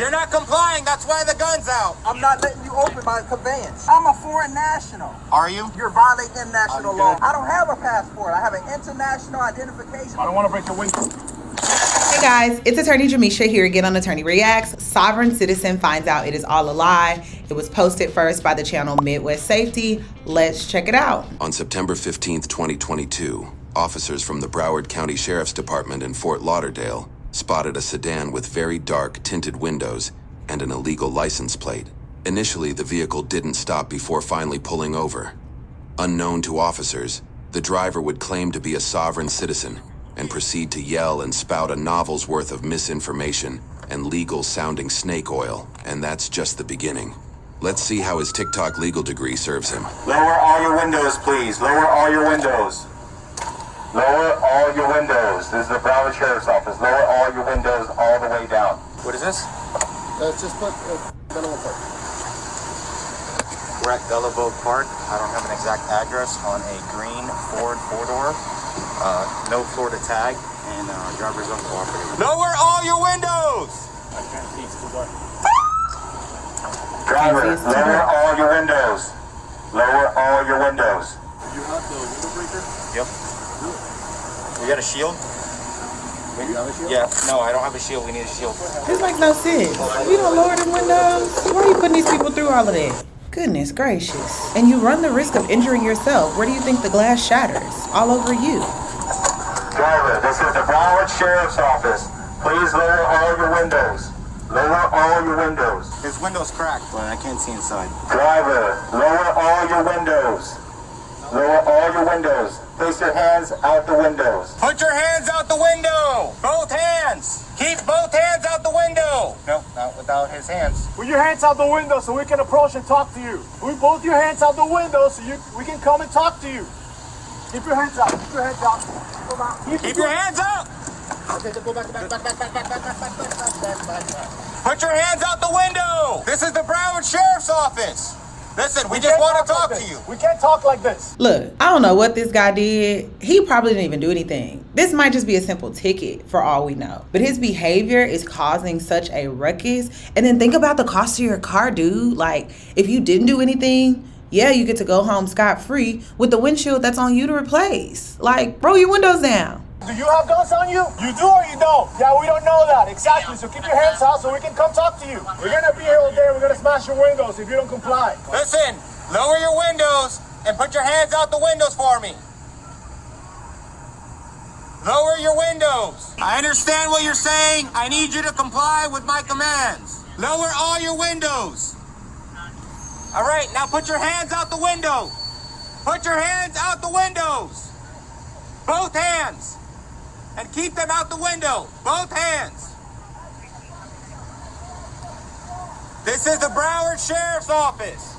You're not complying, that's why the gun's out. I'm not letting you open my conveyance. I'm a foreign national. Are you? You're violating international law. I don't have a passport. I have an international identification. I don't want to break your window. Hey guys, it's attorney Jamisha here again on Attorney Reacts. Sovereign citizen finds out it is all a lie. It was posted first by the channel Midwest Safety. Let's check it out. On September 15th, 2022, officers from the Broward County Sheriff's Department in Fort Lauderdale spotted a sedan with very dark tinted windows and an illegal license plate. Initially, the vehicle didn't stop before finally pulling over. Unknown to officers, the driver would claim to be a sovereign citizen and proceed to yell and spout a novel's worth of misinformation and legal-sounding snake oil, and that's just the beginning. Let's see how his TikTok legal degree serves him. Lower all your windows, please. Lower all your windows. Lower all your windows. This is the Broward Sheriff's Office. Lower all your windows all the way down. What is this? It's just put Belleville Park. We're at Belleville Park. I don't have an exact address on a green Ford four-door. No Florida tag, and driver's uncooperative. Lower all your windows! I can't see, it's too dark. Driver, lower all your windows. Lower all your windows. Do you have the window breaker? Yep. We got a shield? You have a shield? Yeah, no, I don't have a shield. We need a shield. This makes no sense. You don't lower the windows. Why are you putting these people through all of that? Goodness gracious. And you run the risk of injuring yourself. Where do you think the glass shatters? All over you. Driver, this is the Broward Sheriff's Office. Please lower all your windows. Lower all your windows. His window's cracked, but I can't see inside. Driver, lower all your windows. Lower all your windows. Place your hands out the windows. Put your hands out the window! Both hands! Keep both hands out the window! No, not without his hands. Put your hands out the window so we can approach and talk to you. Put both your hands out the window so we can come and talk to you. Keep your hands out. Keep your hands out. Keep your hands up! Okay, go back. Put your hands out the window! This is the Broward Sheriff's Office! Listen, we just want to talk to you. We can't talk like this. Look, I don't know what this guy did. He probably didn't even do anything. This might just be a simple ticket for all we know. But his behavior is causing such a ruckus. And then think about the cost of your car, dude. Like, if you didn't do anything, yeah, you get to go home scot-free with the windshield that's on you to replace. Like, roll your windows down. Do you have guns on you? You do or you don't? Yeah, we don't know that. Exactly. So keep your hands out so we can come talk to you. We're going to be here all day. We're going to smash your windows if you don't comply. Listen, lower your windows and put your hands out the windows for me. Lower your windows. I understand what you're saying. I need you to comply with my commands. Lower all your windows. All right, now put your hands out the window. Put your hands out the windows. Both hands. And keep them out the window. Both hands. This is the Broward Sheriff's Office.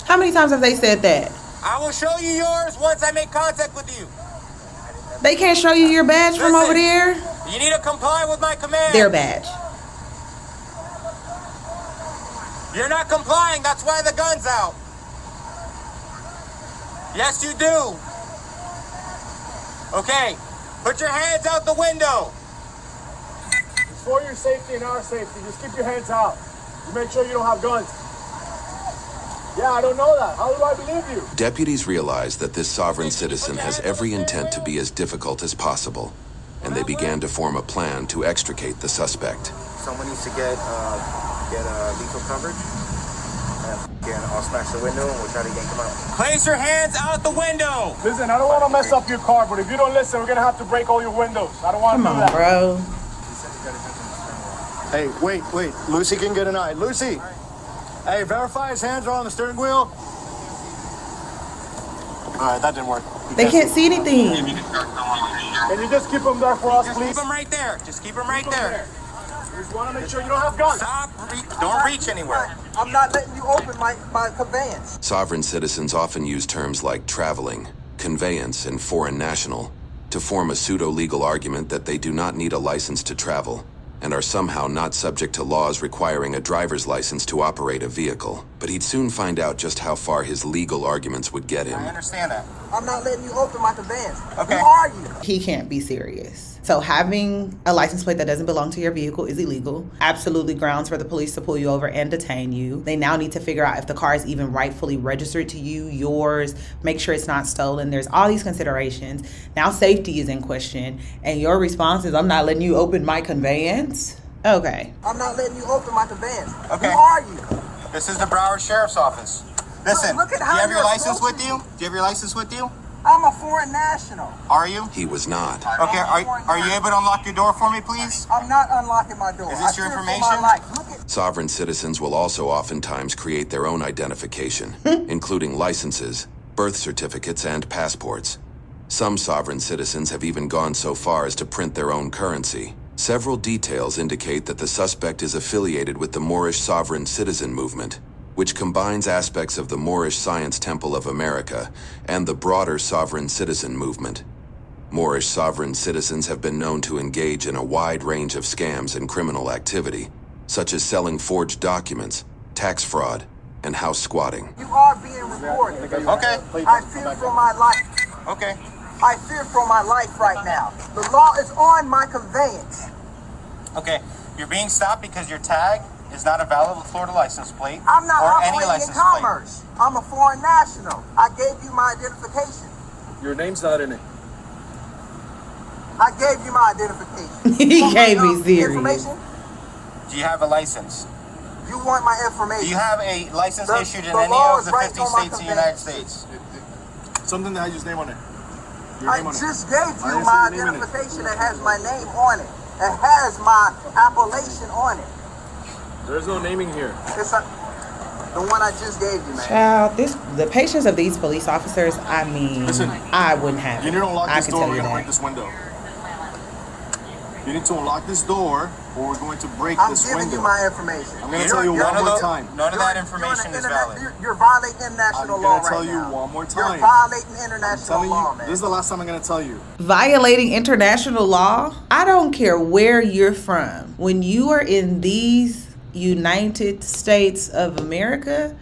How many times have they said that? I will show you yours once I make contact with you. They can't show you your badge from over there? You need to comply with my command. Their badge. You're not complying, that's why the gun's out. Yes, you do. Okay, put your hands out the window. It's for your safety and our safety. Just keep your hands out. You make sure you don't have guns. Yeah, I don't know that. How do I believe you? Deputies realize that this sovereign citizen has every intent to be as difficult as possible, and they began to form a plan to extricate the suspect. Someone needs to get lethal coverage. Again, I'll smash the window and we'll try to yank him out. Place your hands out the window! Listen, I don't want to mess up your car, but if you don't listen, we're going to have to break all your windows. I don't want to do that. Bro. Hey, wait. Lucy can get an eye. Lucy! Hey, verify his hands are on the steering wheel. All right, that didn't work. They can't see anything. Can you just keep them there for us, please? Keep them right there. Just keep them right there. We just want to make sure you don't have guns. Stop. Don't reach anywhere. I'm not letting you open my conveyance. Sovereign citizens often use terms like traveling, conveyance, and foreign national to form a pseudo-legal argument that they do not need a license to travel and are somehow not subject to laws requiring a driver's license to operate a vehicle. But he'd soon find out just how far his legal arguments would get him. I understand that. I'm not letting you open my conveyance. Okay. Who are you? He can't be serious. So having a license plate that doesn't belong to your vehicle is illegal. Absolutely grounds for the police to pull you over and detain you. They now need to figure out if the car is even rightfully registered to you, yours, make sure it's not stolen. There's all these considerations. Now safety is in question, and your response is, I'm not letting you open my conveyance? Okay. I'm not letting you open my conveyance. Okay. Who are you? This is the Broward Sheriff's Office. Listen, Look at do how you have your you're license with approaching you? Do you have your license with you? I'm a foreign national. Are you? He was not. Okay, are you able to unlock your door for me, please? I'm not unlocking my door. Is this your I fear for information? my life. Look at Sovereign citizens will also oftentimes create their own identification, including licenses, birth certificates, and passports. Some sovereign citizens have even gone so far as to print their own currency. Several details indicate that the suspect is affiliated with the Moorish Sovereign Citizen Movement, which combines aspects of the Moorish Science Temple of America and the broader sovereign citizen movement. Moorish sovereign citizens have been known to engage in a wide range of scams and criminal activity, such as selling forged documents, tax fraud, and house squatting. you are being recorded. Okay. I fear for my life. Okay. I fear for my life right now. The law is on my conveyance. Okay. You're being stopped because your tag is not a valid Florida license plate I'm not or any operating in license plate. commerce. I'm a foreign national. I gave you my identification. Your name's not in it. I gave you my identification. He Want can't my, be serious. Information? Do you have a license? You want my information? Do you have a license The- issued in the any law of is the right 50 on my states of the United conveyance. States? Something that has your name on it. Your I name on it. just gave I you didn't my see your name in it. identification that has my name on it. It has my appellation on it. There's no naming here. It's the one I just gave you, man. Child, the patience of these police officers, I mean, Listen, I wouldn't have You it. need to unlock I this can door. tell We're you going to break that. this window. You need to unlock this door, or we're going to break I'm this giving window. you my information. I'm going to tell you None one of more the- time. None of that You're information is valid. You're violating international I'm law gonna tell right you now. one more You're time. violating I'm international telling law, you, man. this is the last time I'm going to tell you. Violating international law? I don't care where you're from. When you are in these United States of America,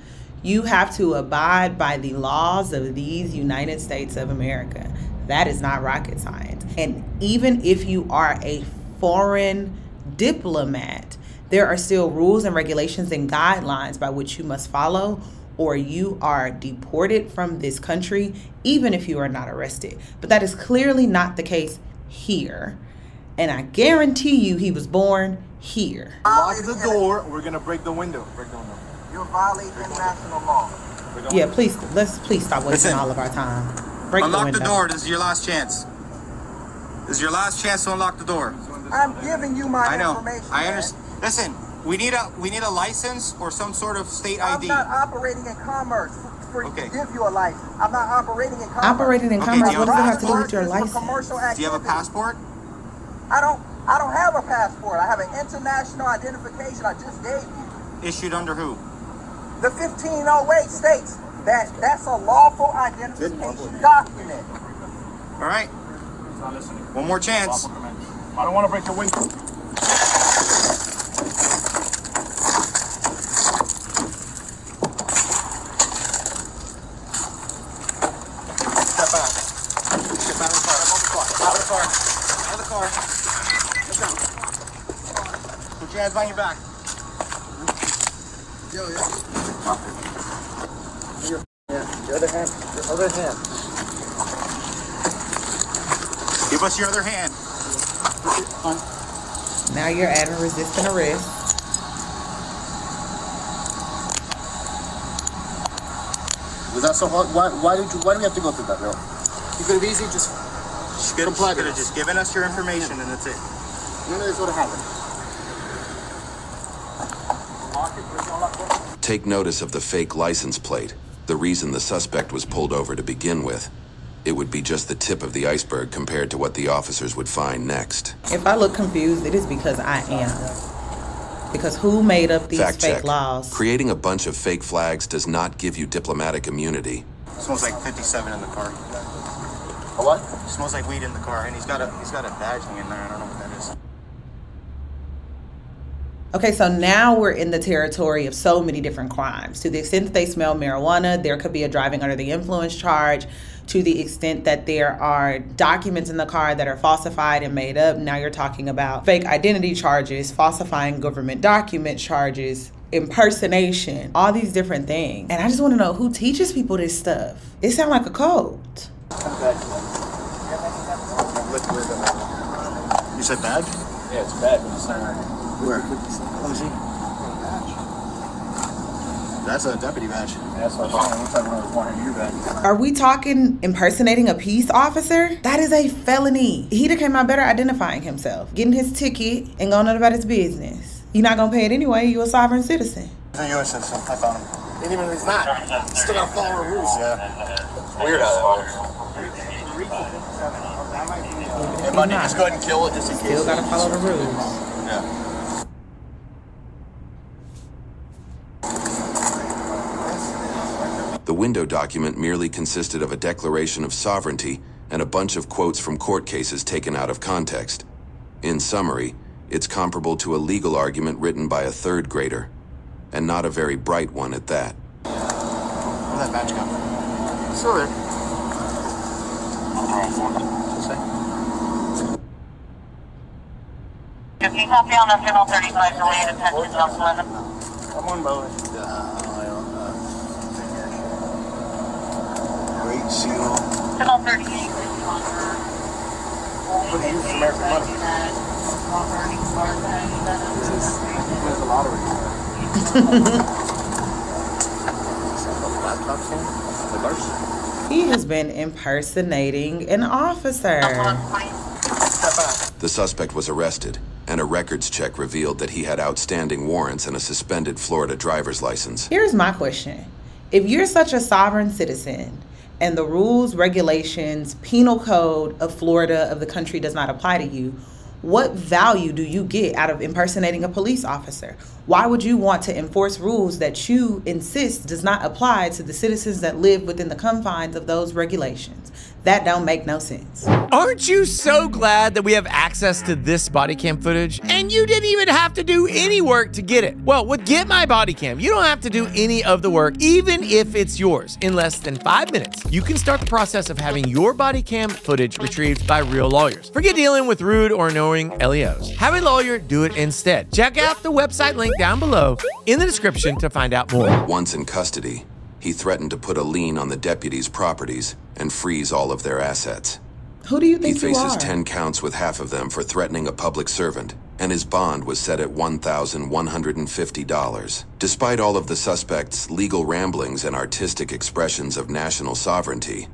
you have to abide by the laws of these United States of America. That is not rocket science. And even if you are a foreign diplomat, there are still rules and regulations and guidelines by which you must follow, or you are deported from this country, even if you are not arrested. But that is clearly not the case here. And I guarantee you he was born here. Lock the door, or we're going to break the window. Break the window. You're violating international law. Yeah, please stop wasting Listen. all of our time. Break Unlock the the window. door. This is your last chance. This is your last chance to unlock the door. I'm giving you my I know. information. I man. understand. Listen, we need a license or some sort of state I'm ID. not operating in commerce for Okay. to give you a license. I'm not operating in commerce. Operating in Okay, commerce, do you what have does a it have to do with Passport your is for license? commercial Do you have a activity. passport? I don't have a passport. I have an international identification I just gave you. Issued under who? The 1508 states that that's a lawful identification document. All right. He's not listening. One more chance. I don't want to break the window. Step out. Step out of the car. Out of the car. Out of the car. Let's go. Put your hands behind your back. Your other hand. Your other hand. Give us your other hand. Now you're adding resisting arrest. Was that so hard? Why do we have to go through that, bro? You could have easily just Could comply to have this. just given us your information and that's it. None of this would have happened. Take notice of the fake license plate, the reason the suspect was pulled over to begin with. It would be just the tip of the iceberg compared to what the officers would find next. If I look confused, it is because I am. Because who made up these Fact fake check. laws? Creating a bunch of fake flags does not give you diplomatic immunity. Smells like 57 in the car. A what? Smells like weed in the car, and he's got a badge hanging there. I don't know what that is. Okay, so now we're in the territory of so many different crimes. To the extent that they smell marijuana, there could be a driving under the influence charge. To the extent that there are documents in the car that are falsified and made up, now you're talking about fake identity charges, falsifying government document charges, impersonation, all these different things. And I just want to know who teaches people this stuff. It sounds like a cult. You said badge? Yeah, it's bad. Where? Let me see. That's a deputy badge. That's what I'm saying. Looks like one of those one your badge. Are we talking impersonating a peace officer? That is a felony. He'd have came out better identifying himself, getting his ticket, and going on about his business. You're not gonna pay it anyway. You're a sovereign citizen. He's a U.S. citizen. I found him. And even if he's not, still gotta follow the rules. Yeah. Weird how that works. Hey, Monday, just go ahead and kill it just in case. Still gotta follow the rules. Yeah. The window document merely consisted of a declaration of sovereignty and a bunch of quotes from court cases taken out of context. In summary, it's comparable to a legal argument written by a third grader, and not a very bright one at that. Where'd that badge go? Still there. If you copy on the Signal 35 delayed attention, gentlemen. Come on, Bowie. Great seal. Signal 38. What do you use for American money? Where's the lottery? Laptop thing? The verse? He has been impersonating an officer. The suspect was arrested, and a records check revealed that he had outstanding warrants and a suspended Florida driver's license. Here's my question. If you're such a sovereign citizen and the rules, regulations, penal code of Florida, of the country, does not apply to you, what value do you get out of impersonating a police officer? Why would you want to enforce rules that you insist does not apply to the citizens that live within the confines of those regulations? That don't make no sense. Aren't you so glad that we have access to this body cam footage? And you didn't even have to do any work to get it. Well, with Get My Body Cam, you don't have to do any of the work, even if it's yours. In less than 5 minutes, you can start the process of having your body cam footage retrieved by real lawyers. Forget dealing with rude or annoying LEOs. Have a lawyer do it instead. Check out the website link down below in the description to find out more. Once in custody, he threatened to put a lien on the deputies' properties and freeze all of their assets. Who do you think He you faces are? 10 counts with half of them for threatening a public servant, and his bond was set at $1,150. Despite all of the suspect's legal ramblings and artistic expressions of national sovereignty,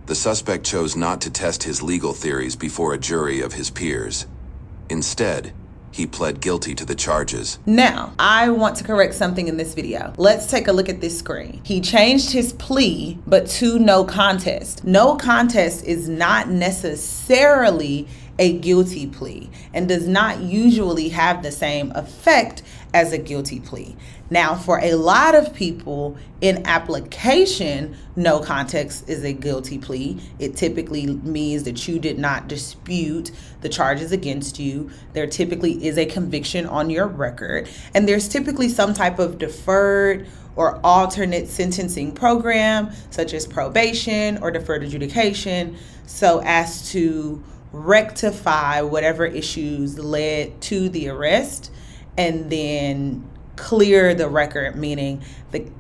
the suspect chose not to test his legal theories before a jury of his peers. Instead, he pled guilty to the charges. Now, I want to correct something in this video. Let's take a look at this screen. He changed his plea, but to no contest. No contest is not necessarily a guilty plea and does not usually have the same effect as a guilty plea. Now, for a lot of people in application, no contest is a guilty plea. It typically means that you did not dispute the charges against you. There typically is a conviction on your record, and there's typically some type of deferred or alternate sentencing program, such as probation or deferred adjudication, so as to rectify whatever issues led to the arrest and then clear the record, meaning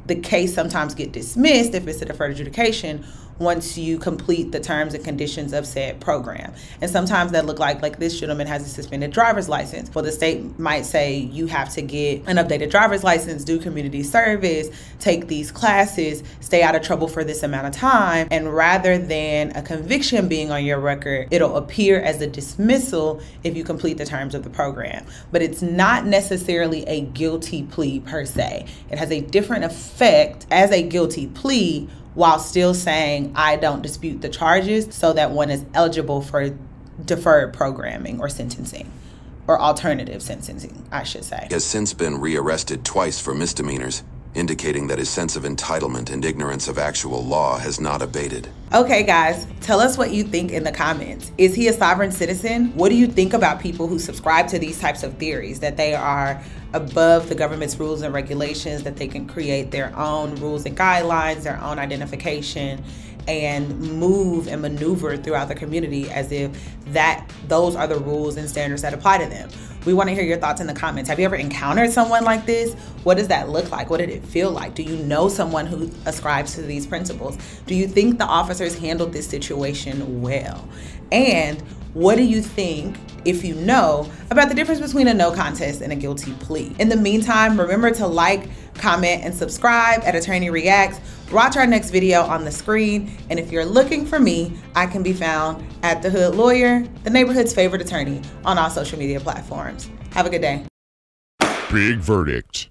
the case sometimes get dismissed if it's a deferred adjudication once you complete the terms and conditions of said program. And sometimes that look like this gentleman has a suspended driver's license. Well, the state might say you have to get an updated driver's license, do community service, take these classes, stay out of trouble for this amount of time. And rather than a conviction being on your record, it'll appear as a dismissal if you complete the terms of the program. But it's not necessarily a guilty plea per se. It has a different effect as a guilty plea while still saying I don't dispute the charges, so that one is eligible for deferred programming or sentencing, or alternative sentencing, I should say. He has since been rearrested twice for misdemeanors indicating that his sense of entitlement and ignorance of actual law has not abated. Okay, guys, tell us what you think in the comments. Is he a sovereign citizen? What do you think about people who subscribe to these types of theories, that they are above the government's rules and regulations, that they can create their own rules and guidelines, their own identification, and move and maneuver throughout the community as if those are the rules and standards that apply to them? We want to hear your thoughts in the comments. Have you ever encountered someone like this? What does that look like? What did it feel like? Do you know someone who ascribes to these principles? Do you think the officers handled this situation well? And what do you think, if you know, about the difference between a no contest and a guilty plea? In the meantime, remember to like, comment, and subscribe at Attorney Reacts. Watch our next video on the screen. And if you're looking for me, I can be found at The Hood Lawyer, the neighborhood's favorite attorney, on all social media platforms. Have a good day. Big verdict.